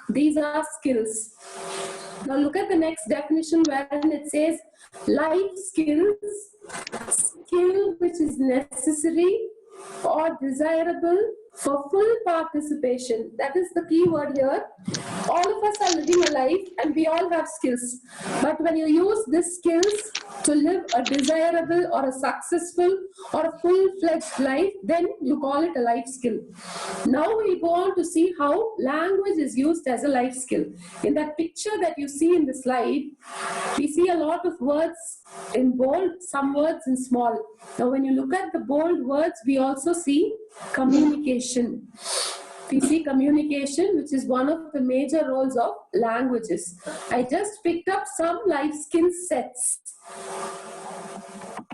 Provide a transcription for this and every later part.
These are skills. Now look at the next definition wherein it says life skills, skill which is necessary or desirable for full participation. That is the key word here. All of us are living a life and we all have skills. But when you use these skills to live a desirable or a successful or a full-fledged life, then you call it a life skill. Now we go on to see how language is used as a life skill. In that picture that you see in the slide, we see a lot of words in bold, some words in small. Now when you look at the bold words, we also see communication. We see communication, which is one of the major roles of languages. I just picked up some life skill sets.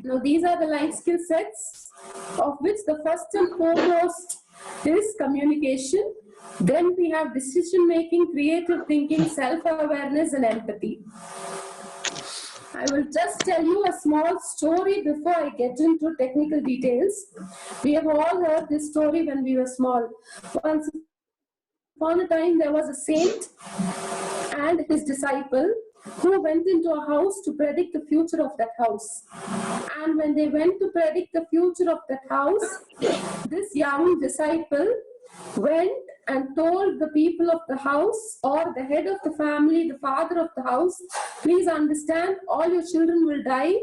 Now these are the life skill sets, of which the first and foremost is communication. Then we have decision making, creative thinking, self-awareness and empathy. I will just tell you a small story before I get into technical details. We have all heard this story when we were small. Once upon a time, there was a saint and his disciple who went into a house to predict the future of that house. And when they went to predict the future of that house, this young disciple went and told the people of the house, or the head of the family, the father of the house, please understand, all your children will die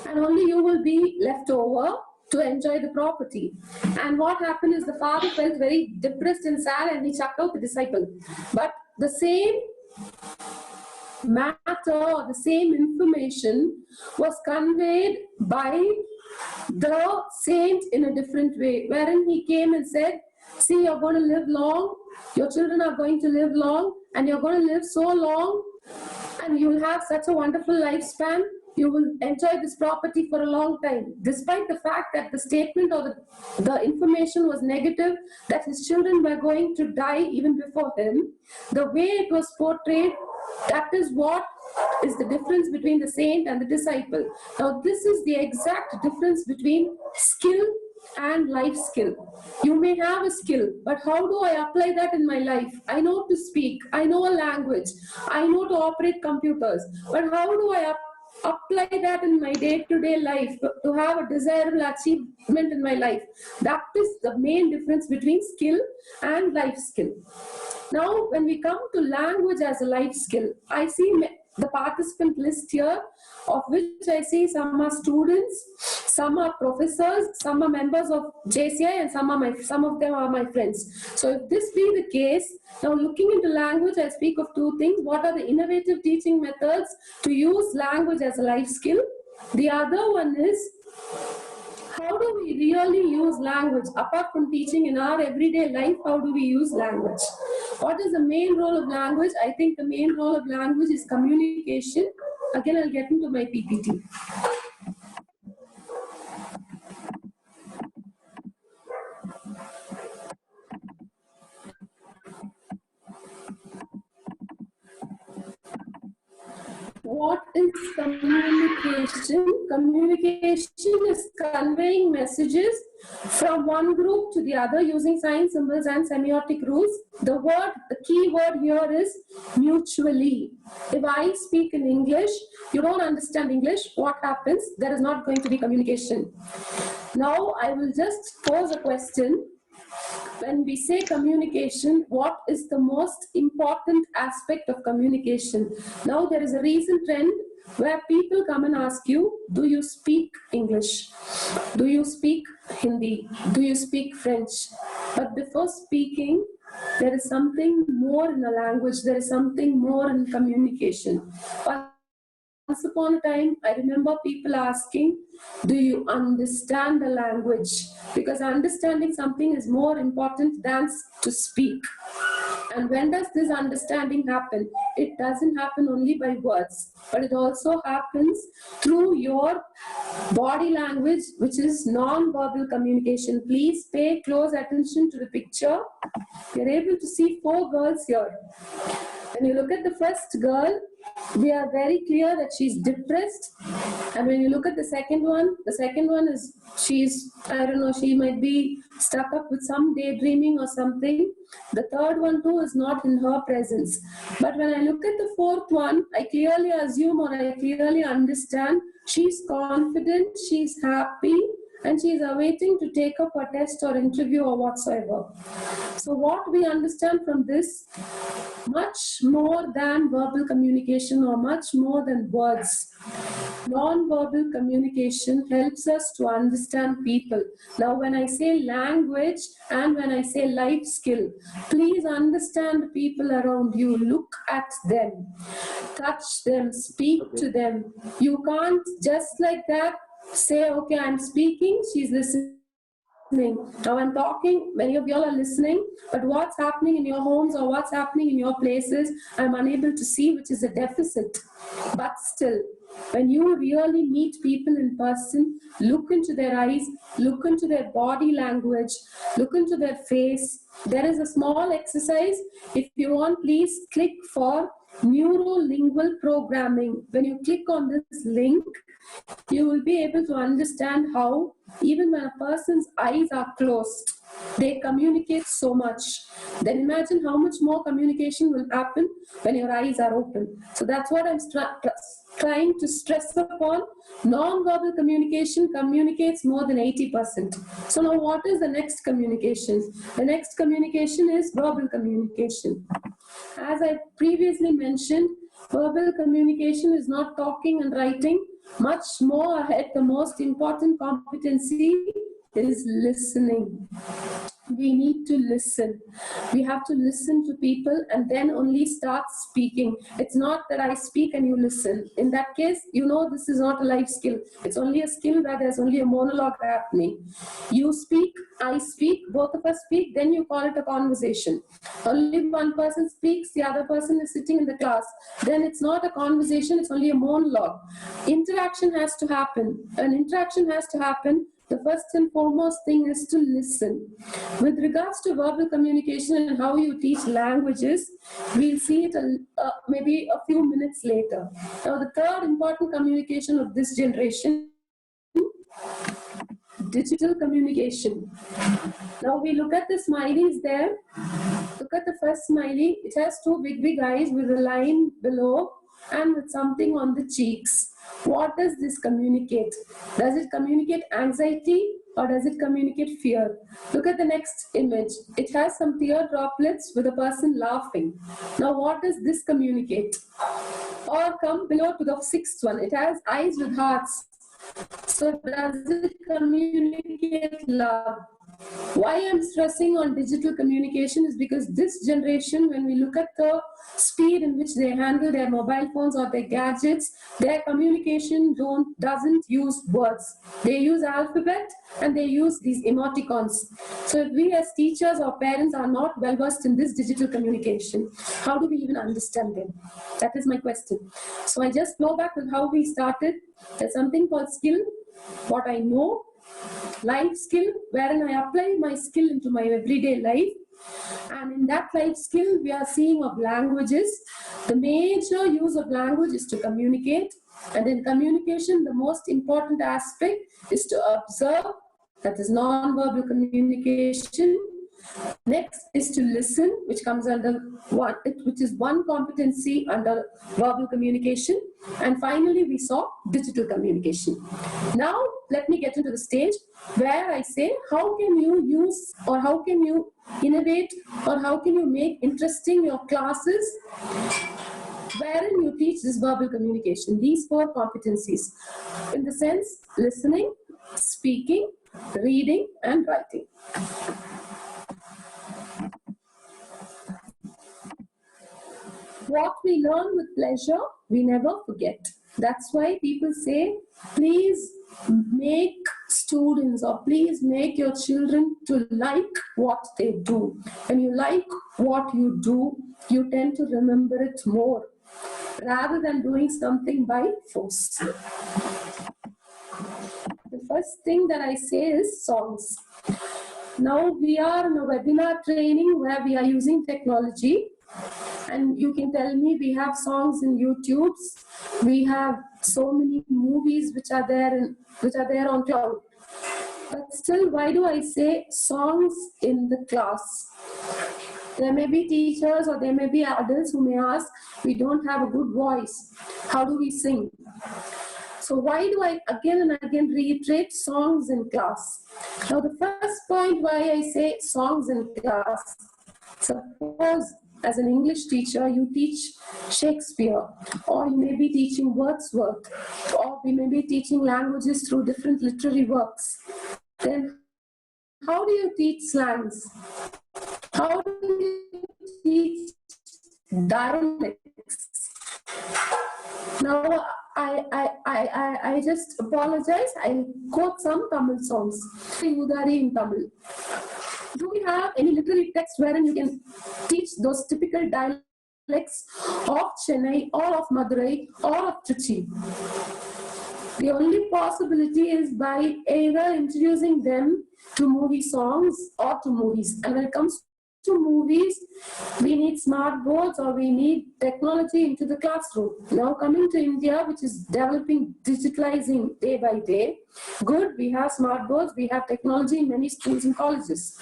and only you will be left over to enjoy the property. And what happened is the father felt very depressed and sad and he chucked out the disciple. But the same matter or the same information was conveyed by the saint in a different way, wherein he came and said, see, you're going to live long, your children are going to live long, and you're going to live so long, and you will have such a wonderful lifespan, you will enjoy this property for a long time. Despite the fact that the statement or the information was negative, that his children were going to die even before him, the way it was portrayed, that is what is the difference between the saint and the disciple. Now this is the exact difference between skill and life skill. You may have a skill, but how do I apply that in my life? I know to speak, I know a language, I know to operate computers, but how do I apply that in my day-to-day life to have a desirable achievement in my life? That is the main difference between skill and life skill. Now, when we come to language as a life skill, I see the participant list here, of which I see some are students, some are professors, some are members of JCI, and some of them are my friends. So if this be the case, now looking into language, I speak of two things. What are the innovative teaching methods to use language as a life skill? The other one is, how do we really use language? Apart from teaching in our everyday life, how do we use language? What is the main role of language? I think the main role of language is communication. Again, I'll get into my PPT. What is communication? Communication is conveying messages from one group to the other using sign, symbols and semiotic rules. The key word here is mutually. If I speak in English, you don't understand English, what happens? There is not going to be communication. Now I will just pose a question. When we say communication, what is the most important aspect of communication? Now there is a recent trend where people come and ask you, do you speak English? Do you speak Hindi? Do you speak French? But before speaking, there is something more in the language, there is something more in communication. Once upon a time, I remember people asking, do you understand the language? Because understanding something is more important than to speak. And when does this understanding happen? It doesn't happen only by words, but it also happens through your body language, which is non-verbal communication. Please pay close attention to the picture. You're able to see 4 girls here. When you look at the first girl, we are very clear that she's depressed. And when you look at the second one is she's, I don't know, she might be stuck up with some daydreaming or something. The third one too is not in her presence. But when I look at the fourth one, I clearly assume or I clearly understand she's confident, she's happy, and she is awaiting to take up a test or interview or whatsoever. So what we understand from this, much more than verbal communication or much more than words, non-verbal communication helps us to understand people. Now when I say language and when I say life skill, please understand people around you, look at them, touch them, speak to them. You can't just like that say, okay, I'm speaking, she's listening. Now I'm talking, many of y'all are listening, but what's happening in your homes or what's happening in your places, I'm unable to see, which is a deficit. But still, when you really meet people in person, look into their eyes, look into their body language, look into their face. There is a small exercise. If you want, please click for neuro-lingual programming. When you click on this link, you will be able to understand how even when a person's eyes are closed, they communicate so much. Then imagine how much more communication will happen when your eyes are open. So that's what I'm trying to stress upon. Non-verbal communication communicates more than 80%. So now what is the next communication? The next communication is verbal communication. As I previously mentioned, verbal communication is not talking and writing. Much more ahead, the most important competency is listening. We need to listen. We have to listen to people and then only start speaking. It's not that I speak and you listen. In that case, you know this is not a life skill. It's only a skill where there's only a monologue happening. You speak, I speak, both of us speak, then you call it a conversation. Only one person speaks, the other person is sitting in the class. Then it's not a conversation, it's only a monologue. Interaction has to happen. An interaction has to happen. The first and foremost thing is to listen. With regards to verbal communication and how you teach languages, we'll see it maybe a few minutes later. Now, the third important communication of this generation, digital communication. Now, we look at the smileys there. Look at the first smiley. It has two big eyes with a line below and with something on the cheeks. What does this communicate? Does it communicate anxiety or does it communicate fear? Look at the next image. It has some tear droplets with a person laughing. Now what does this communicate? Or come below to the sixth one. It has eyes with hearts. So does it communicate love? Why I'm stressing on digital communication is because this generation, when we look at the speed in which they handle their mobile phones or their gadgets, their communication doesn't use words. They use alphabet and they use these emoticons. So if we as teachers or parents are not well versed in this digital communication, how do we even understand them? That is my question. So I just go back with how we started. There's something called skill, what I know. Life skill, wherein I apply my skill into my everyday life. And in that life skill, we are seeing of languages. The major use of language is to communicate. And in communication, the most important aspect is to observe. That is non-verbal communication. Next is to listen, which comes under one, which is one competency under verbal communication. And finally, we saw digital communication. Now, let me get into the stage where I say, how can you use or how can you innovate or how can you make interesting your classes wherein you teach this verbal communication, these four competencies. In the sense, listening, speaking, reading, and writing. What we learn with pleasure, we never forget. That's why people say, please make students or please make your children to like what they do. When you like what you do, you tend to remember it more rather than doing something by force. The first thing that I say is songs. Now we are in a webinar training where we are using technology. And you can tell me, we have songs in YouTubes, we have so many movies which are there on cloud. But still, why do I say songs in the class? There may be teachers or there may be adults who may ask, we don't have a good voice. How do we sing? So why do I again and again reiterate songs in class? Now the first point why I say songs in class, suppose as an English teacher you teach Shakespeare, or you may be teaching Wordsworth, or we may be teaching languages through different literary works. Then how do you teach slangs? How do you teach dialects? Now, I just apologize. I'll quote some Tamil songs. Udari in Tamil. Do we have any literary text wherein you can teach those typical dialects of Chennai or of Madurai or of Trichy? The only possibility is by either introducing them to movie songs or to movies. And when it comes to movies, we need smart boards or we need technology into the classroom. Now coming to India, which is developing, digitalizing day by day, good, we have smart boards, we have technology in many schools and colleges.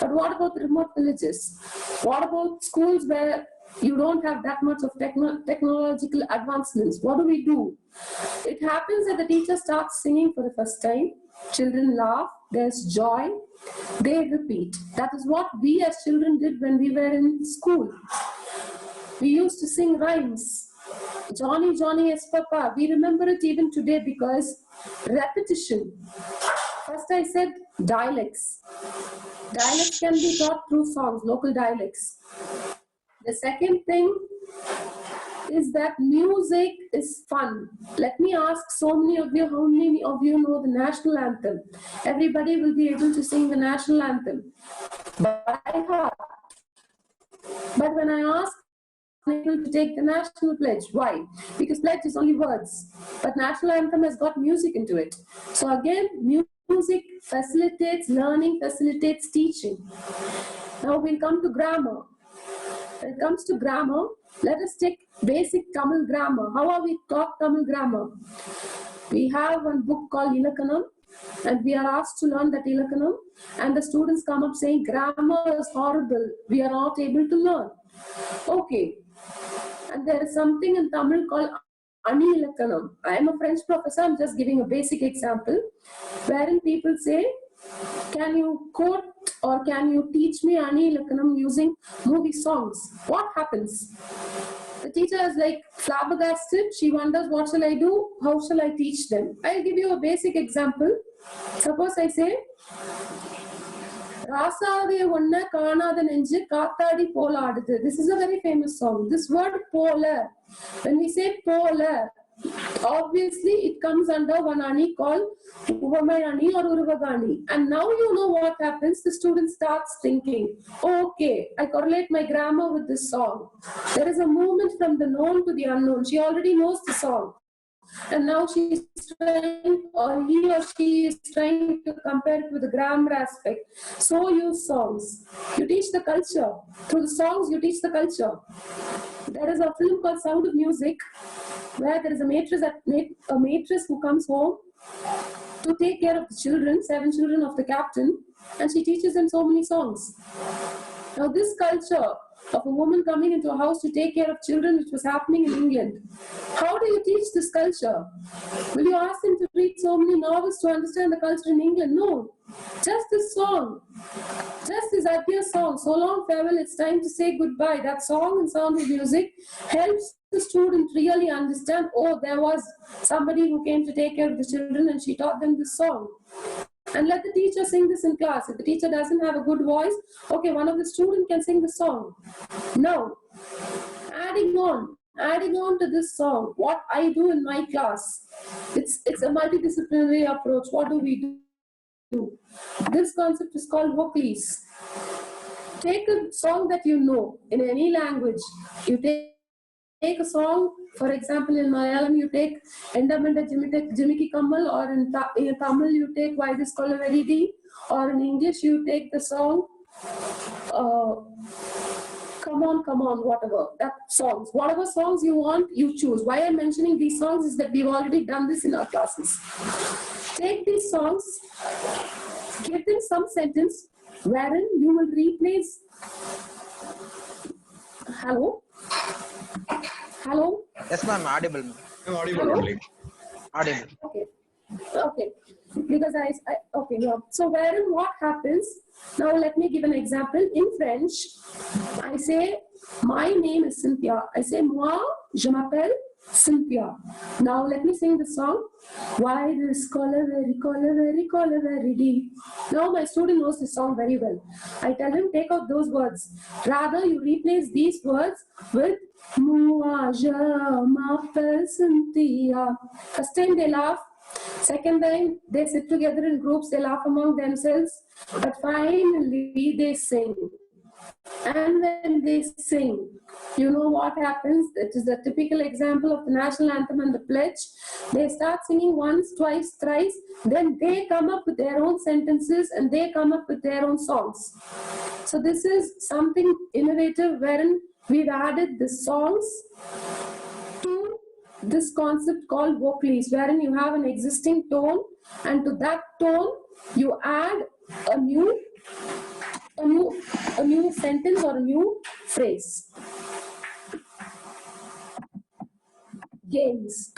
But what about the remote villages? What about schools where you don't have that much of technological advancements? What do we do? It happens that the teacher starts singing for the first time, children laugh, there's joy, they repeat. That is what we as children did when we were in school. We used to sing rhymes. Johnny, Johnny, yes, Papa. We remember it even today because repetition. First I said dialects. Dialects can be taught through songs, local dialects. The second thing is that music is fun. Let me ask so many of you, how many of you know the national anthem? Everybody will be able to sing the national anthem by heart. But when I ask people to take the national pledge, why? Because pledge is only words, but national anthem has got music into it. So again, music facilitates learning, facilitates teaching. Now we'll come to grammar. When it comes to grammar, let us take basic Tamil grammar. How are we taught Tamil grammar? We have one book called Ilakkanam, and we are asked to learn that Ilakkanam, and the students come up saying grammar is horrible, we are not able to learn. Okay, and there is something in Tamil called Ani Ilakkanam. I am a French professor, I'm just giving a basic example, wherein people say, can you quote or can you teach me Ani Ilakkanam using movie songs? What happens? The teacher is like flabbergasted. She wonders, what shall I do? How shall I teach them? I'll give you a basic example. Suppose I say, Rasade Vanna Kana the Nenji Katadi Pola. This is a very famous song. This word polar, when we say polar, obviously it comes under one ani called Uvamayani or Urvagani. And now you know what happens. The student starts thinking, okay, I correlate my grammar with this song. There is a movement from the known to the unknown. She already knows the song. And now she is trying, or he or she is trying to compare it with the grammar aspect. So use songs. You teach the culture. Through the songs, you teach the culture. There is a film called Sound of Music, where there is a matron who comes home to take care of the children, 7 children of the captain, and she teaches them so many songs. Now this culture of a woman coming into a house to take care of children, which was happening in England, how do you teach this culture? Will you ask them to read so many novels to understand the culture in England? No. Just this song, just this adieu song, so long farewell, it's time to say goodbye. That song and Sound of Music helps the student really understand, oh, there was somebody who came to take care of the children and she taught them this song. And let the teacher sing this in class. If the teacher doesn't have a good voice, okay, one of the students can sing the song. Now, adding on to this song, what I do in my class, it's a multidisciplinary approach. What do we do? This concept is called vocalies. Take a song that you know in any language. You take a song, for example, in Malayalam, you take Endamanda Jimiki Kammal, or in Tamil, you take Why This Kolavaridi, or in English, you take the song come on, whatever, that songs, whatever songs you want, you choose. Why I'm mentioning these songs is that we've already done this in our classes. Take these songs, give them some sentence wherein you will replace. Hello? Hello? Yes, ma'am. Audible. I'm audible Hello? only. Audible. Okay. Okay. Because okay, yeah. So wherein what happens, now let me give an example. In French, I say, my name is Cynthia. I say, moi, je m'appelle Cynthia. Now let me sing the song. Why this color very deep. Now my student knows the song very well. I tell him, take out those words. Rather, you replace these words with moi, je m'appelle Cynthia. First time they laugh. Second time, they sit together in groups, they laugh among themselves, but finally they sing. And when they sing, you know what happens? It is a typical example of the national anthem and the pledge. They start singing once, twice, thrice, then they come up with their own sentences and they come up with their own songs. So this is something innovative wherein we've added the songs to this concept called vocalies, wherein you have an existing tone and to that tone you add a new sentence or a new phrase. Games.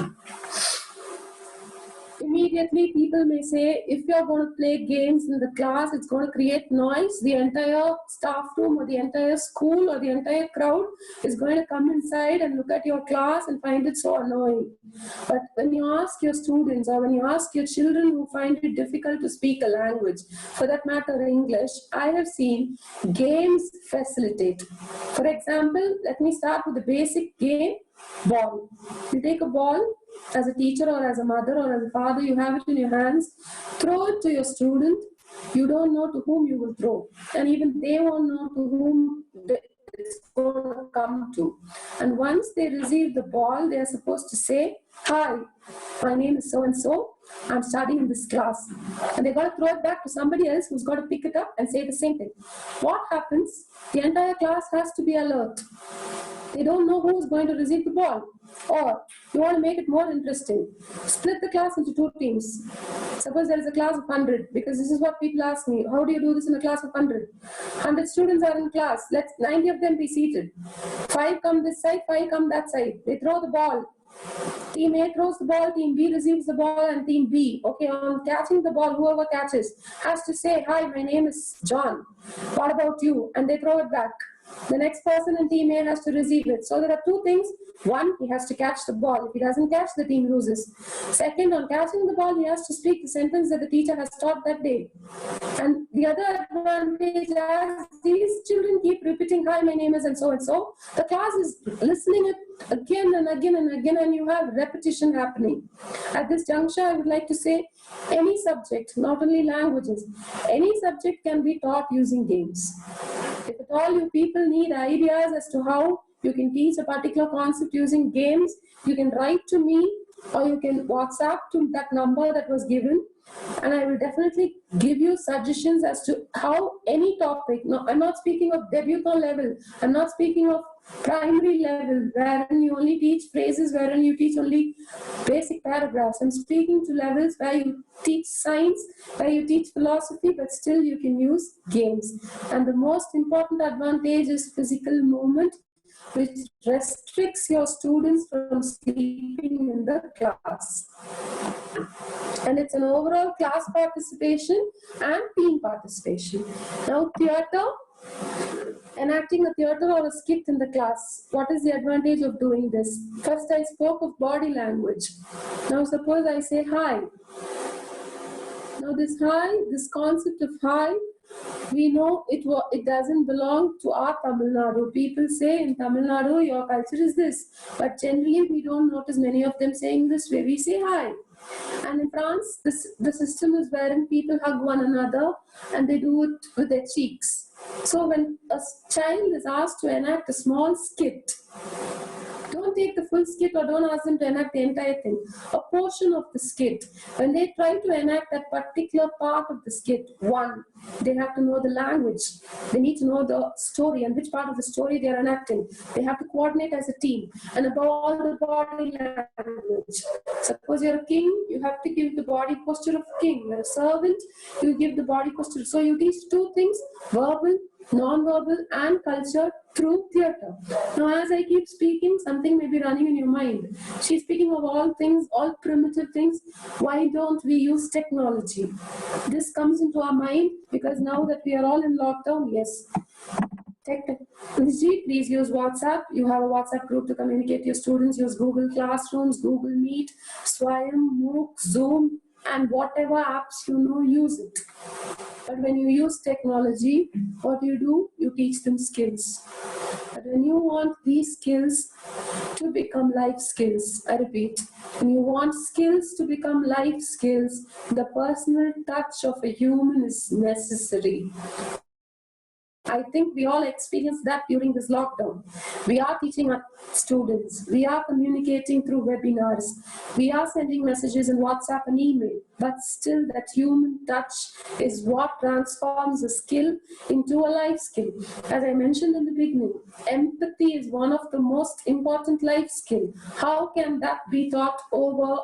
Immediately people may say, if you're going to play games in the class, it's going to create noise. The entire staff room or the entire school or the entire crowd is going to come inside and look at your class and find it so annoying. But when you ask your students or when you ask your children who find it difficult to speak a language, for that matter English, I have seen games facilitate. For example, let me start with the basic game, ball. You take a ball, as a teacher or as a mother or as a father, you have it in your hands, throw it to your student. You don't know to whom you will throw, and even they won't know to whom it's going to come to. And once they receive the ball, they are supposed to say, hi, my name is so-and-so, I'm studying in this class. And they've got to throw it back to somebody else who's got to pick it up and say the same thing. What happens? The entire class has to be alert. They don't know who's going to receive the ball. Or you want to make it more interesting, split the class into two teams. Suppose there is a class of 100, because this is what people ask me, how do you do this in a class of 100? 100 students are in class, let 90 of them be seated. 5 come this side, 5 come that side. They throw the ball. Team A throws the ball, Team B receives the ball, and Team B, okay, on catching the ball, whoever catches has to say, hi, my name is John. What about you? And they throw it back. The next person in Team A has to receive it. So there are two things. One, he has to catch the ball. If he doesn't catch, the team loses. Second, on catching the ball, he has to speak the sentence that the teacher has taught that day. And the other advantage, as these children keep repeating, hi, my name is and so, the class is listening it again and again and again, and you have repetition happening. At this juncture, I would like to say, any subject, not only languages, any subject can be taught using games. If at all you people need ideas as to how you can teach a particular concept using games, you can write to me or you can WhatsApp to that number that was given, and I will definitely give you suggestions as to how any topic, no, I'm not speaking of debutant level, I'm not speaking of primary level wherein you only teach phrases, wherein you teach only basic paragraphs. I'm speaking to levels where you teach science, where you teach philosophy, but still you can use games. And the most important advantage is physical movement, which restricts your students from sleeping in the class. And it's an overall class participation and team participation. Now, theatre, enacting a theatre or a skit in the class. What is the advantage of doing this? First, I spoke of body language. Now, suppose I say hi. Now, this hi, this concept of hi, we know it doesn't belong to our Tamil Nadu. People say in Tamil Nadu, your culture is this. But generally, we don't notice many of them saying this way. We say hi. And in France, the system is wherein people hug one another and they do it with their cheeks. So when a child is asked to enact a small skit, don't don't take the full skit or don't ask them to enact the entire thing. A portion of the skit. When they try to enact that particular part of the skit, one, they have to know the language. They need to know the story and which part of the story they are enacting. They have to coordinate as a team. And above all, the body language. Suppose you're a king, you have to give the body posture of a king. You're a servant, you give the body posture. So you teach two things, verbal, non-verbal and culture through theatre. Now as I keep speaking, something may be running in your mind. She's speaking of all things, all primitive things. Why don't we use technology? This comes into our mind because now that we are all in lockdown, yes. Technology, please use WhatsApp. You have a WhatsApp group to communicate to your students. Use Google Classrooms, Google Meet, Swayam, MOOC, Zoom, and whatever apps you know, use it. But when you use technology, what do? You teach them skills. But when you want these skills to become life skills, I repeat, when you want skills to become life skills, the personal touch of a human is necessary. I think we all experienced that during this lockdown. We are teaching our students. We are communicating through webinars. We are sending messages in WhatsApp and email. But still that human touch is what transforms a skill into a life skill. As I mentioned in the beginning, empathy is one of the most important life skills. How can that be taught over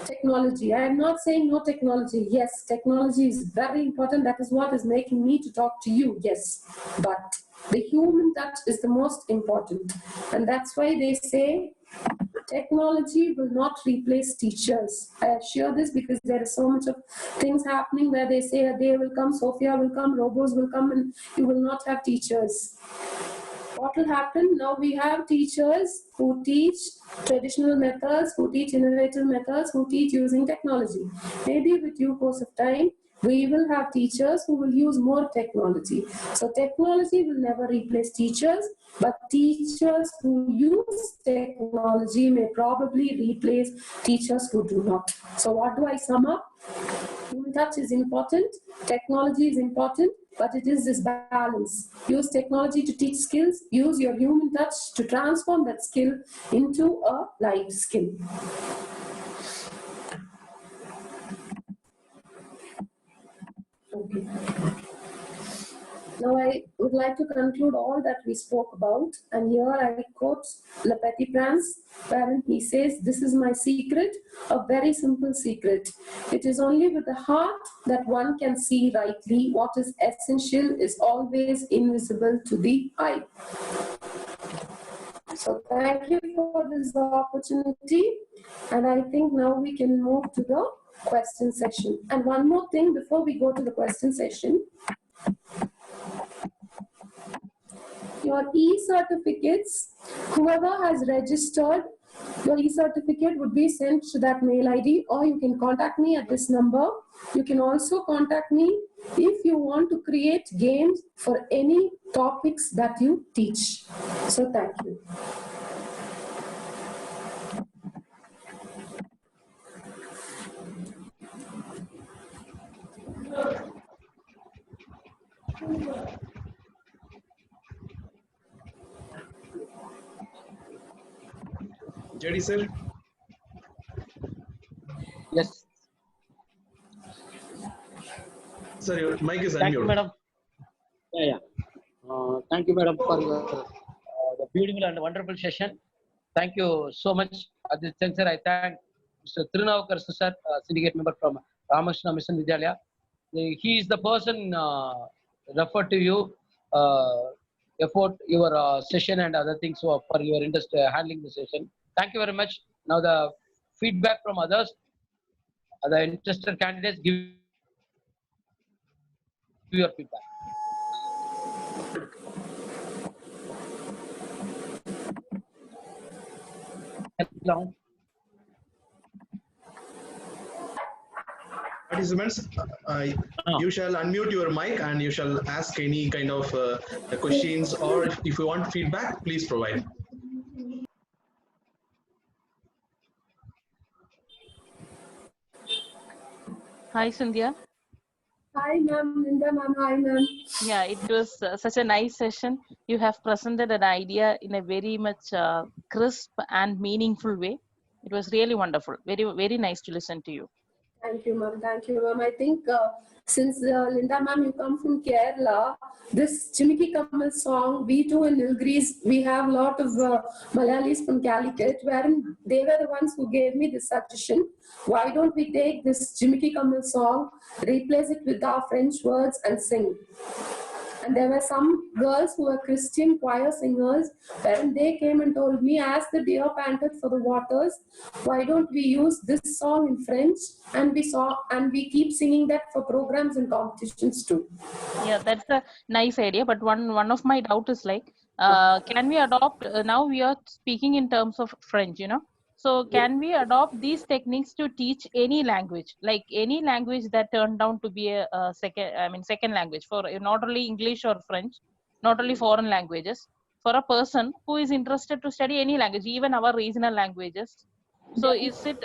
technology? I am not saying no technology. Yes, technology is very important. That is what is making me to talk to you. Yes, but the human touch is the most important. And that's why they say technology will not replace teachers. I assure this because there is so much of things happening where they say a day will come, Sophia will come, robots will come, and you will not have teachers. What will happen? Now we have teachers who teach traditional methods, who teach innovative methods, who teach using technology. Maybe with due course of time, we will have teachers who will use more technology. So technology will never replace teachers, but teachers who use technology may probably replace teachers who do not. So what do I sum up? Human touch is important, technology is important, but it is this balance. Use technology to teach skills, use your human touch to transform that skill into a life skill. Okay. Now I would like to conclude all that we spoke about, and here I quote Le Petit Prince, wherein he says, "This is my secret, a very simple secret. It is only with the heart that one can see rightly. What is essential is always invisible to the eye." So thank you for this opportunity, and I think now we can move to the question session. And one more thing before we go to the question session. Your e-certificates, whoever has registered, your e-certificate would be sent to that mail ID, or you can contact me at this number. You can also contact me if you want to create games for any topics that you teach. So thank you. JD sir. Yes. Sir, your mic is Thank you, unmuted. madam. Yeah. Thank you, madam, for the beautiful and wonderful session. Thank you so much, Aditya sir. I thank Mr. Tirunavakar sir, syndicate member from Ramakrishna Mission Vidyalaya. He is the person referred to you, effort your session and other things for your interest handling the session. Thank you very much. Now the feedback from others, the interested candidates, give your feedback. Hello. Participants, you shall unmute your mic and you shall ask any kind of questions, or if you want feedback, please provide. Hi, Sandhya. Hi, ma'am. Linda, ma'am. Hi, ma'am. Yeah, it was such a nice session. You have presented an idea in a very much crisp and meaningful way. It was really wonderful. Very, very nice to listen to you. Thank you, ma'am. Thank you, ma'am. I think since Linda, ma'am, you come from Kerala, this Chimiki Kamal song, we too in Nilgiris, we have a lot of Malayalis from Calicut, wherein they were the ones who gave me this suggestion. Why don't we take this Chimiki Kamal song, replace it with our French words and sing? And there were some girls who were Christian choir singers, when they came and told me, as the deer panted for the waters, why don't we use this song in French? And we keep singing that for programs and competitions too. Yeah, that's a nice idea. But one of my doubt is like, can we adopt? Now we are speaking in terms of French, you know. So can we adopt these techniques to teach any language, like any language that turned out to be a second language for not only English or French, not only foreign languages, for a person who is interested to study any language, even our regional languages. So is it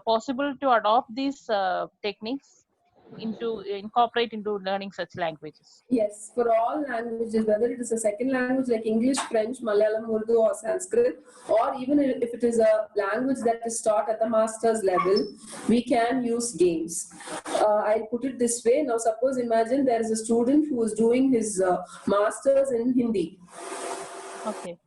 possible to adopt these techniques into incorporate into learning such languages? Yes, for all languages, whether it is a second language like English, French, Malayalam, Urdu, or Sanskrit, or even if it is a language that is taught at the master's level, we can use games. I'll put it this way. Now, suppose imagine there is a student who is doing his master's in Hindi. Okay.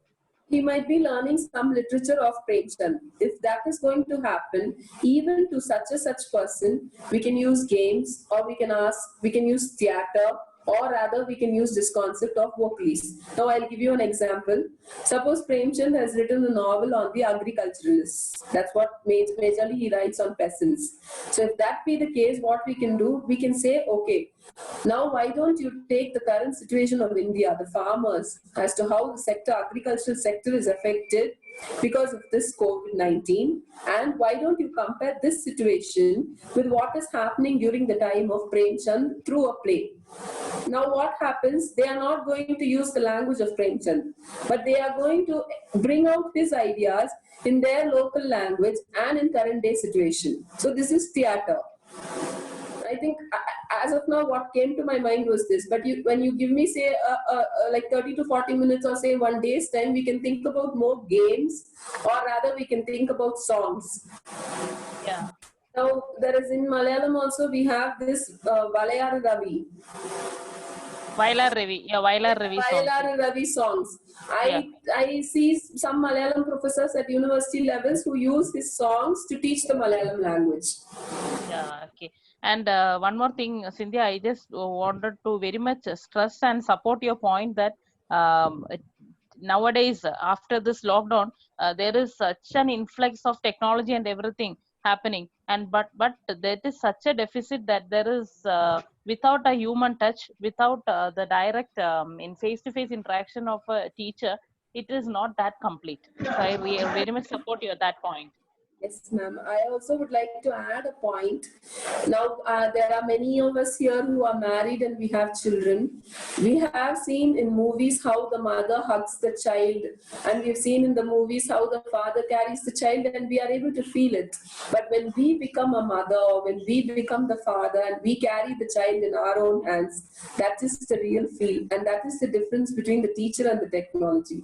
He might be learning some literature of Premchand. If that is going to happen, even to such person, we can use games, or we can use theater, or rather we can use this concept of vocalies. Now I'll give you an example. Suppose Premchand has written a novel on the agriculturalists. That's what majorly he writes on peasants. So if that be the case, what we can do, we can say, okay, now why don't you take the current situation of India, the farmers, as to how the agricultural sector is affected because of this COVID-19, and why don't you compare this situation with what is happening during the time of Premchand through a play. Now what happens, they are not going to use the language of Premchand, but they are going to bring out his ideas in their local language and in current day situation. So this is theater. I think as of now, what came to my mind was this. But when you give me, say, like 30 to 40 minutes or say 1 day's time, we can think about more games, or rather we can think about songs. Yeah. Now, there is in Malayalam also, we have this Valayar Ravi. Vailar Ravi. Yeah, Vailar Ravi songs. Vailar Ravi songs. I see some Malayalam professors at university levels who use his songs to teach the Malayalam language. Yeah, okay. And one more thing, Cynthia, I just wanted to very much stress and support your point that nowadays, after this lockdown, there is such an influx of technology and everything happening. And but there is such a deficit that there is without a human touch, without the direct in face-to-face interaction of a teacher, it is not that complete. So I very much support you at that point. Yes, ma'am. I also would like to add a point. Now, there are many of us here who are married and we have children. We have seen in movies how the mother hugs the child, and we've seen in the movies how the father carries the child, and we are able to feel it. But when we become a mother, or when we become the father, and we carry the child in our own hands, that is the real feel, and that is the difference between the teacher and the technology.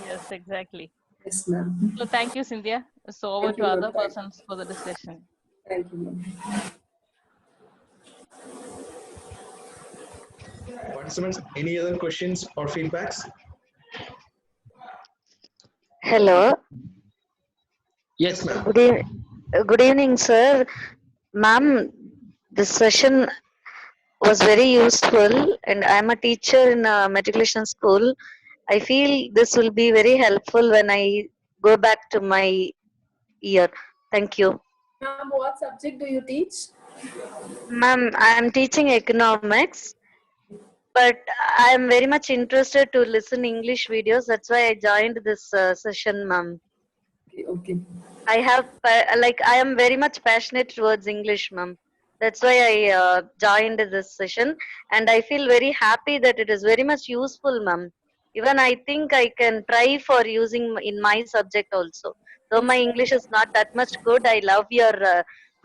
Yes, exactly. Yes, ma'am. So thank you, Cynthia. So over Thank to you, other ma'am. persons for the discussion. Thank you, ma'am. Participants, any other questions or feedbacks? Hello. Yes, ma'am. Good evening, sir. Ma'am, this session was very useful, and I'm a teacher in a matriculation school. I feel this will be very helpful when I go back to my year. Thank you. Ma'am, what subject do you teach? Ma'am, I'm teaching economics, but I'm very much interested to listen English videos. That's why I joined this session, ma'am. Okay. I am very much passionate towards English, ma'am. That's why I joined this session, and I feel very happy that it is very much useful, ma'am. Even I think I can try for using in my subject also. Though my English is not that much good, I love your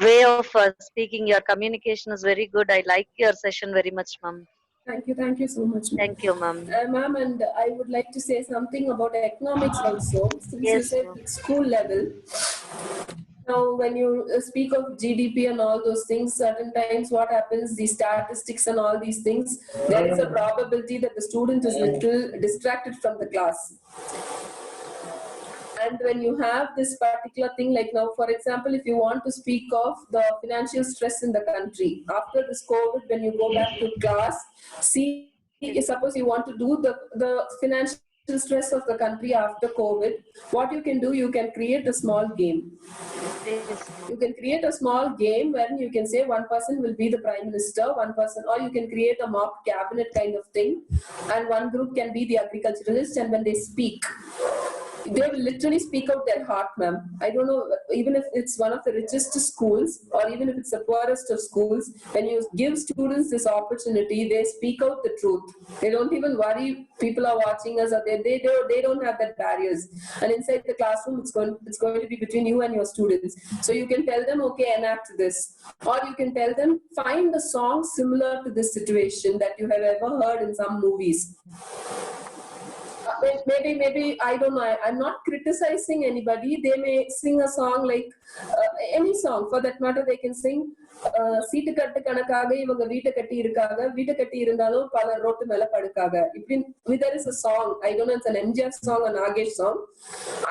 way of speaking. Your communication is very good. I like your session very much, ma'am. Thank you so much, ma'am. Thank you, ma'am. Ma'am, and I would like to say something about economics also, since you Yes, said ma'am. school level. Now, when you speak of GDP and all those things, certain times what happens, the statistics and all these things, there is a probability that the student is little distracted from the class. And when you have this particular thing, like now, for example, if you want to speak of the financial stress in the country, after this COVID, when you go back to class, see, suppose you want to do the financial stress of the country after COVID, what you can do, you can create a small game. You can create a small game wherein you can say one person will be the prime minister, one person, or you can create a mock cabinet kind of thing, and one group can be the agriculturalist, and when they speak, they will literally speak out their heart, ma'am. I don't know, even if it's one of the richest schools or even if it's the poorest of schools, when you give students this opportunity, they speak out the truth. They don't even worry people are watching us, or they don't have that barriers. And inside the classroom, it's going to be between you and your students. So you can tell them, okay, enact this. Or you can tell them, find a song similar to this situation that you have ever heard in some movies. Maybe I don't know. I'm not criticizing anybody. They may sing a song like any song for that matter. They can sing. சீட்டு கட்டு கணக்காக இவங்க வீட்டை கட்டி இருக்காங்க, வீட்டை கட்டி இருந்தாலும் பல road மேல படுக்காங்க. If there is a song, I don't know, it's an MGR song or Nagesh song,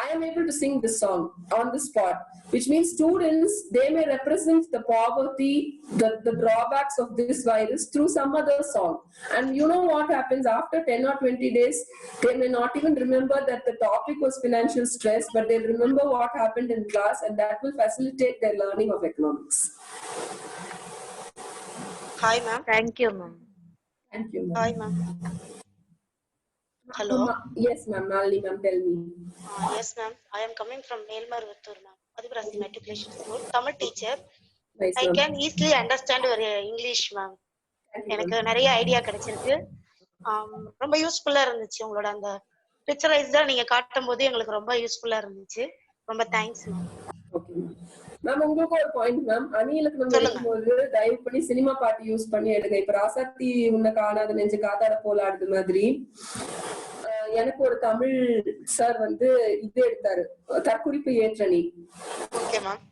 I am able to sing this song on the spot, which means students, they may represent the poverty, the drawbacks of this virus through some other song. And you know what happens after 10 or 20 days, they may not even remember that the topic was financial stress, but they'll remember what happened in class, and that will facilitate their learning of economics. Hi, ma'am. Thank you, ma'am. Thank you, ma'am. Hi, ma'am. Hello. Yes, ma'am. Nalini, ma'am, tell me. Yes, ma'am. I am coming from Melmarvattur, ma'am. Adivarasi Matriculation School. Tamil teacher. Nice, I ma'am. can easily understand your English, ma'am. எனக்கு நிறைய idea கிடைச்சிருக்கு. ரொம்ப யூஸ்ஃபுல்லா இருந்துச்சு. உங்களோட அந்த பிக்சரைஸ்டா நீங்க காட்டும் போது எங்களுக்கு ரொம்ப யூஸ்ஃபுல்லா இருந்துச்சு. ரொம்ப தேங்க்ஸ், மேம். Okay ma'am. உங்களுக்கு ஒரு பாயிண்ட் மேம், அணிலுக்கு எடுக்கும்போது தயவு பண்ணி சினிமா பாட்டு யூஸ் பண்ணி எடுங்க. இப்ப ராசாத்தி உன்னை காணாத நெஞ்சு காத்தாட போல ஆடுது மாதிரி எனக்கு ஒரு தமிழ் சார் வந்து இது எடுத்தாரு, தற்குறிப்பு ஏற்றணி.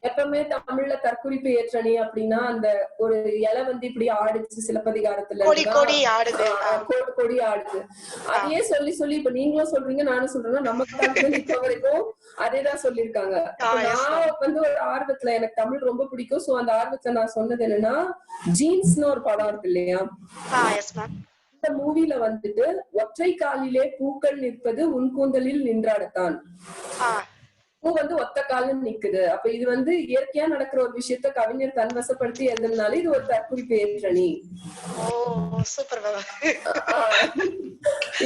எப்பவுமே தமிழ்ல தற்குறிப்பு ஏற்றணி அப்படின்னா அந்த ஒரு இலை வந்து இப்படி ஆடுச்சு சிலப்பதிகாரத்துல, கொடி ஆடுது. அதையே சொல்லி சொல்லி இப்ப நீங்களும் சொல்றீங்க, நானும் சொல்றேன்னா நம்ம இப்ப வரைக்கும் அதேதான் சொல்லியிருக்காங்க. நான் வந்து ஒரு ஆர்வத்துல, எனக்கு தமிழ் ரொம்ப பிடிக்கும். சோ அந்த ஆர்வத்துல நான் சொன்னது என்னன்னா, ஜீன்ஸ்னு ஒரு படம் இருக்கு இல்லையா, இந்த மூவில வந்துட்டு ஒற்றை காலிலே பூக்கள் நிற்பது உன் கூந்தலில் நின்றாடத்தான். பூ வந்து ஒத்த கால நிக்குது. அப்ப இது வந்து இயற்கையா நடக்கிற ஒரு விஷயத்த கவிஞர் தன்வசப்படுத்தி எழுதுனால இது ஒரு தற்குறிப்பு ஏற்றணி.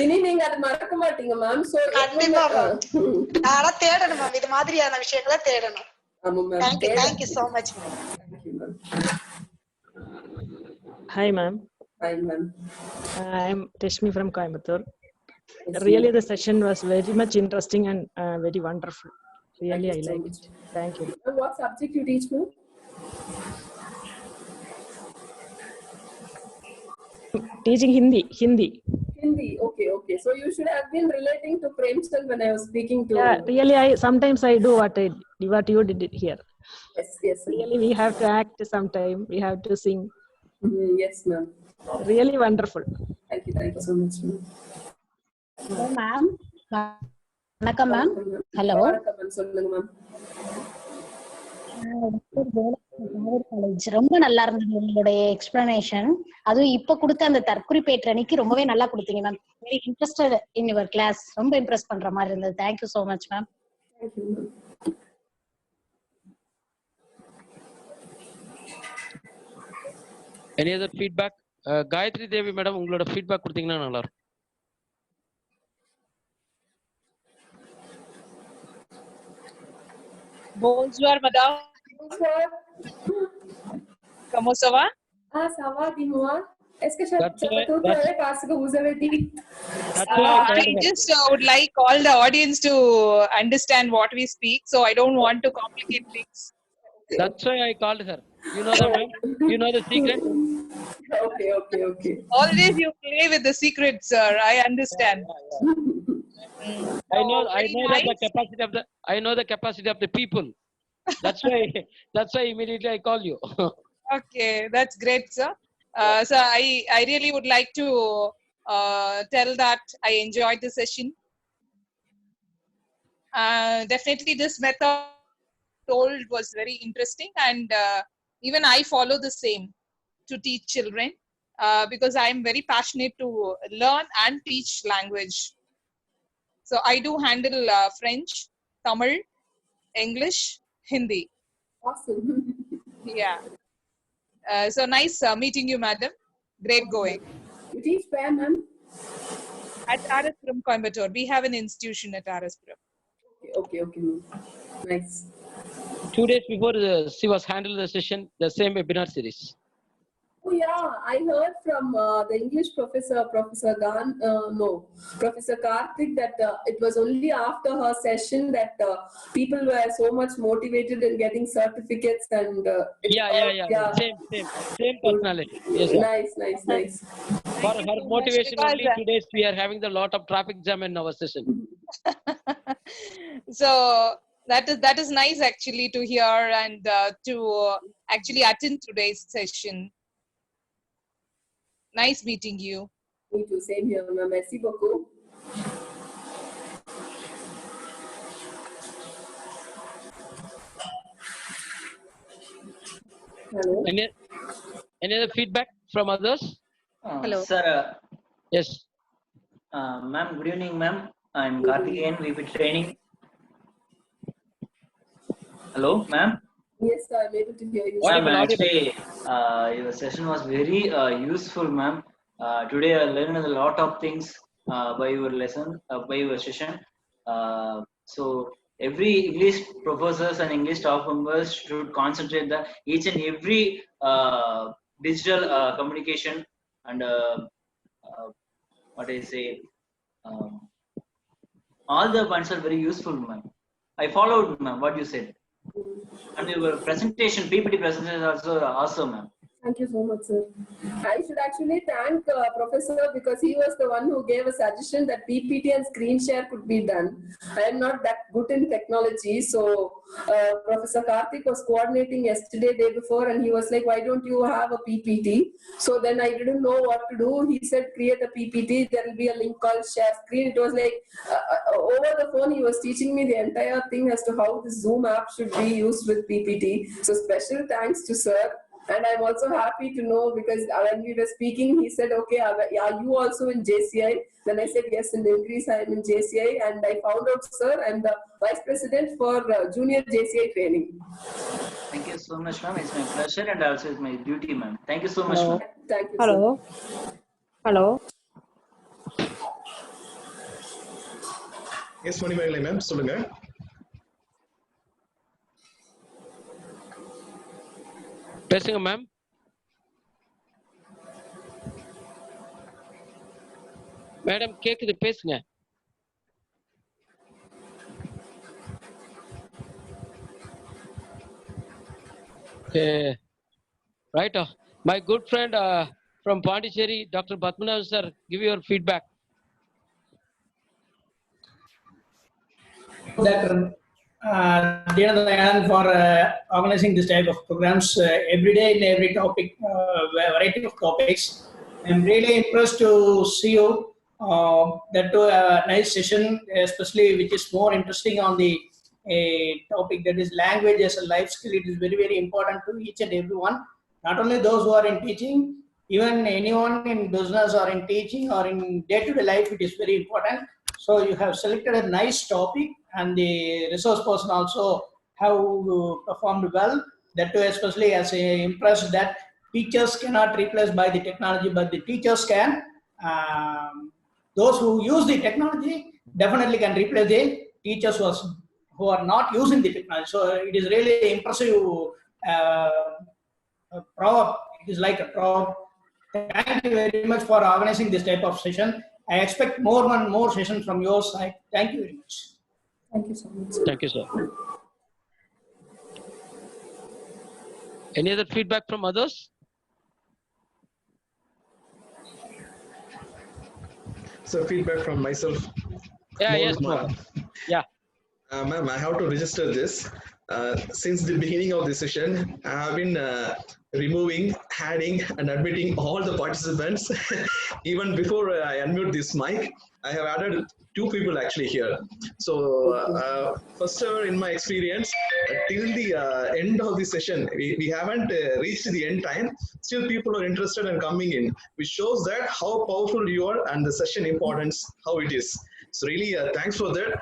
இனி நீங்க அது மறக்க மாட்டீங்க மேம். சோ தேடணும் மேம், இது மாதிரியான விஷயங்களை தேடணும். ஆமா ma'am. Thank you so much, ma'am. Thank you, ma'am. Hi, ma'am. Hi, ma'am. I am Teshmi from Coimbatore. Really, the session was very much interesting and very wonderful. Really, I like it. Thank you. And what subject you teach, ma'am? Teaching Hindi. Hindi, okay. So you should have been relating to Premchand when I was speaking to. Yeah, really, sometimes I do what you did here. Yes. Really, we have to act sometime. We have to sing. Yes, ma'am. Really wonderful. Thank you so much, ma'am. Hello, ma'am. Vanakkam, ma'am. Hello. Vanakkam, ma'am. சொல்லுங்க ma'am. ரொம்ப நல்லா இருந்தது உங்களுடைய explanation. அதுவும் இப்ப கொடுத்த அந்த தற்குறிப்பேற்றணிக்கு ரொம்பவே நல்லா கொடுத்தீங்க ma'am. Very interested in your class. ரொம்ப இம்ப்ரெஸ் பண்ற மாதிரி இருந்தது. Thank you so much ma'am. Any other feedback? Gayatri Devi madam, உங்களோட feedback கொடுத்தீங்கன்னா நல்லா இருக்கும். Bonsoir madame. Bonsoir. Comment ça va? Ah, ça va, dis-moi. Est-ce que I just would like all the audience to understand what we speak, so I don't want to complicate things. That's why I called her. You know the ma'am? You know the secret? Okay. Always you play with the secret, sir. I understand. I know very that the nice. capacity of the capacity of the people. That's why immediately I call you. Okay, that's great, sir. So I really would like to tell that I enjoyed the session. Definitely this method told was very interesting, and even I follow the same to teach children because I am very passionate to learn and teach language. So I do handle French, Tamil, English, Hindi. Awesome. Yeah. So nice meeting you, madam. Great going. You teach where, ma'am? At RSPuram, Coimbatore. We have an institution at RSPuram. Okay, ma'am. Nice. 2 days before she was handling the session, the same webinar series. Oh yeah, I heard from the English professor, Professor Karthik, that it was only after her session that people were so much motivated in getting certificates and Yeah. Same personality. Yes, sir. Nice. For her motivation only, 2 days we are having a lot of traffic jam in our session. So that is nice actually to hear and to actually attend today's session. Nice meeting you. Me too, same here, ma'am. Merci beaucoup. Hello. Any other feedback from others? Hello. Sir. Yes. Ma'am, good evening, ma'am. I'm Karthikeyan, VP Training. Hello, ma'am. Yes, sir, I'm able to hear you. Ma'am, actually, your session was very useful, ma'am. Today I learned a lot of things by your lesson, by your session. So every English professors and English staff members should concentrate the each and every digital communication and what I say. All the points are very useful, ma'am. I followed, ma'am, what you said. And your presentation, PPT presentation is also awesome, ma'am. Thank you so much, sir. I should actually thank Professor because he was the one who gave a suggestion that PPT and screen share could be done. I am not that good in technology, so Professor Karthik was coordinating yesterday, day before, and he was like, why don't you have a PPT? So then I didn't know what to do. He said, create a PPT, there will be a link called share screen. It was like, over the phone, he was teaching me the entire thing as to how the Zoom app should be used with PPT. So special thanks to sir. And I'm also happy to know because when we were speaking, he said, okay, are you also in JCI? Then I said, yes, in Greece, I am in JCI. And I found out, sir, I'm the Vice President for Junior JCI Training. Thank you so much, ma'am. It's my pleasure and also it's my duty, ma'am. Thank you so much, Hello. ma'am. Thank you, Hello. sir. Hello. Yes, Monimegalai ma'am, சொல்லுங்க. பேசுங்க ma'am. Madam கேக்குது, பேசுங்க. Right. My good friend from Pondicherry, Dr. Padmanabhan sir, give your feedback. Dr. Dinadayan for organizing this type of programs every day in every topic, variety of topics. I'm really impressed to see you. That too a nice session, especially which is more interesting on the topic that is language as a life skill. It is very, very important to each and everyone. Not only those who are in teaching, even anyone in business or in teaching or in day-to-day life, it is very important. So you have selected a nice topic and the resource person also have performed well. That too, especially as impressed that teachers cannot replace by the technology, but the teachers can. Those who use the technology definitely can replace the teachers who are not using the technology. So it is really impressive proverb. It is like a proverb. Thank you very much for organizing this type of session. I expect more and more sessions from your side. Thank you very much. Thank you so much. Thank you, sir. Any other feedback from others? So feedback from myself. Yeah, More yes, ma- Mohan. Yeah. Ma'am, I have to register this. Since the beginning of the session, I have been removing, adding, and admitting all the participants. Even before I unmute this mic, I have added 2 people actually here. So, first ever in my experience, till the end of the session, we haven't reached the end time. Still, people are interested in coming in, which shows that how powerful you are and the session importance, how it is. So really, thanks for that.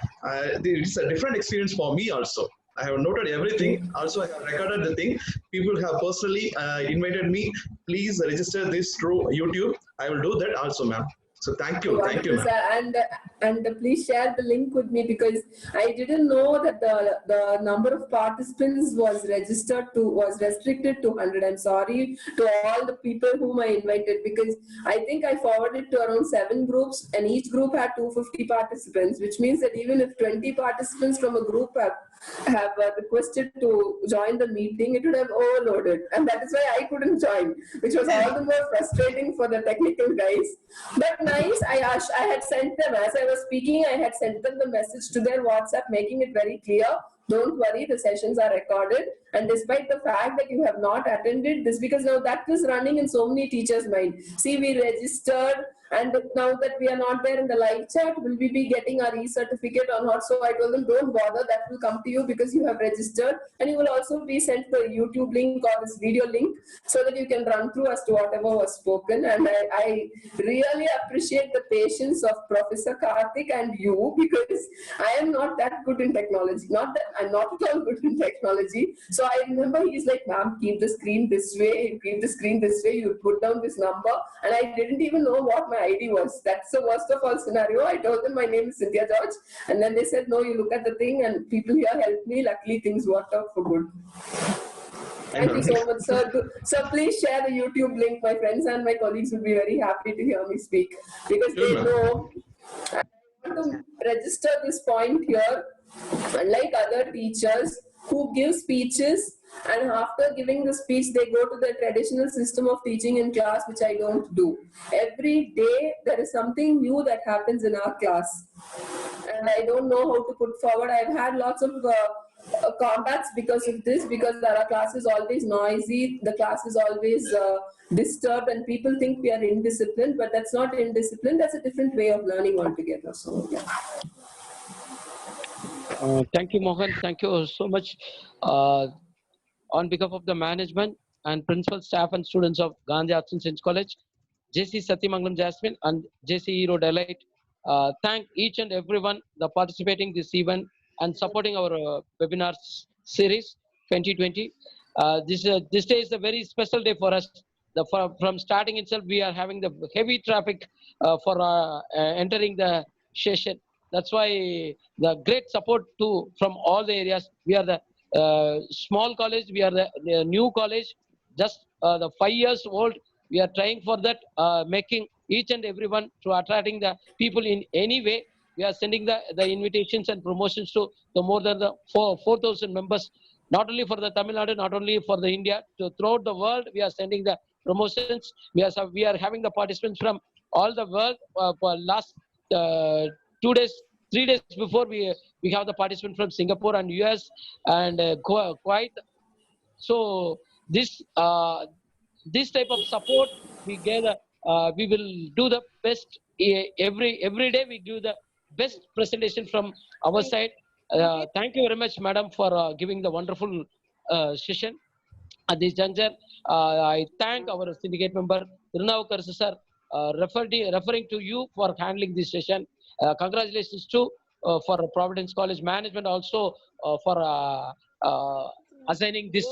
It's a different experience for me also. I have noted everything. Also, I have recorded the thing. People have personally invited me. Please register this through YouTube. I will do that also, ma'am. So thank you, Wonderful, ma'am. sir. And please share the link with me because I didn't know that the number of participants was restricted to 100. I'm sorry to all the people whom I invited because I think I forwarded to around 7 groups and each group had 250 participants, which means that even if 20 participants from a group have requested to join the meeting, it would have overloaded, and that is why I couldn't join, which was all the more frustrating for the technical guys. But nice, I had sent them as I was speaking. I had sent them the message to their WhatsApp, making it very clear. Don't worry, the sessions are recorded. And despite the fact that you have not attended this, because now that is running in so many teachers' mind. See, we registered, and now that we are not there in the live chat, will we be getting our e-certificate or not? So I told them, don't bother, that will come to you because you have registered, and you will also be sent the YouTube link or this video link so that you can run through as to whatever was spoken. And I really appreciate the patience of Professor Karthik and you because I am not that good in technology. Not that I'm not at all good in technology. So I remember he's like, ma'am, keep the screen this way, keep the screen this way, you put down this number. And I didn't even know what my ID was. That's the worst of all scenario. I told them my name is Cynthia George. And then they said, no, you look at the thing and people here helped me. Luckily, things worked out for good. Thank you so much, sir. So please share the YouTube link. My friends and my colleagues would be very happy to hear me speak because they know I want to register this point here. Unlike other teachers who give speeches and after giving the speech they go to the traditional system of teaching in class, which I don't do. Every day there is something new that happens in our class and I don't know how to put forward. I've had lots of combats because of this, because our class is always noisy, the class is always disturbed and people think we are indisciplined, but that's not indiscipline, that's a different way of learning altogether. So yeah. Thank you, Mohan. Thank you so much. On behalf of the management and principal staff and students of Gandhi Arts and Science College, JC Satyamangalam Jasmine and JC Hero Delight, thank each and everyone that participating this event and supporting our webinar series 2020. This day is a very special day for us. From starting itself, we are having the heavy traffic for entering the session. That's why the great support from all the areas. We are the small college, we are the new college, just the 5 years old. We are trying for that, making each and everyone to attracting the people in any way. We are sending the invitations and promotions to the more than the 4,000 members, not only for the Tamil Nadu, not only for the India, throughout the world. We are sending the promotions. We are having the participants from all the world. For last 2 days, 3 days before, we have the participants from Singapore and US and Kuwait. So this type of support we gather, we will do the best every day. We do the best presentation from our side. Thank you very much, madam, for giving the wonderful session. At this juncture, I thank our syndicate member Tirunavukar sir, referring to you for handling this session. Congratulations to for Providence College management also for assigning this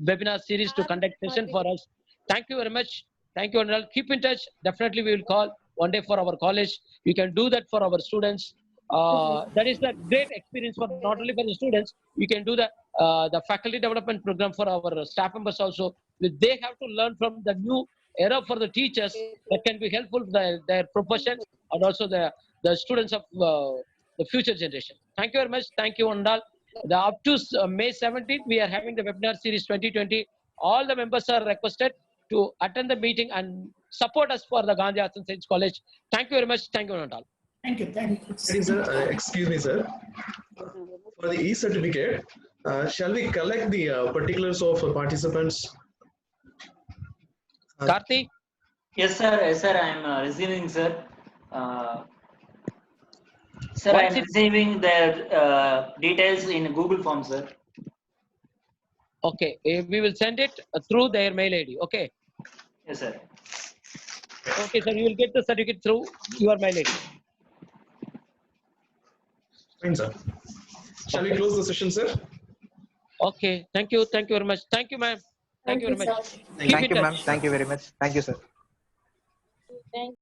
webinar series to conduct session for us. Thank you very much. Thank you, and I'll keep in touch. Definitely, we will call one day for our college. We can do that for our students. That is the great experience for not only for the students. We can do the faculty development program for our staff members also. They have to learn from the new era for the teachers that can be helpful to their profession and also the students of the future generation. Thank you very much. Thank you, Andal. up to May 17th, we are having the webinar series 2020. All the members are requested to attend the meeting and support us for the Gandhi Arts and Science College. Thank you very much. Thank you, Nantal. Thank you. Thank you. Sir, excuse me, sir. For the e-certificate, shall we collect the particulars of participants? Karthi? Yes, sir. Yes, sir. I am receiving, sir. Sir, I am receiving their details in Google Form, sir. Okay, we will send it through their mail ID. Okay. Yes, sir. Okay, sir. You will get the certificate through your mail ID. Fine, sir. Shall we close the session, sir? Okay. Thank you. Thank you very much. Thank you, ma'am. Thank you very much. Thank you, ma'am. Thank you very much. Thank you, sir. Thank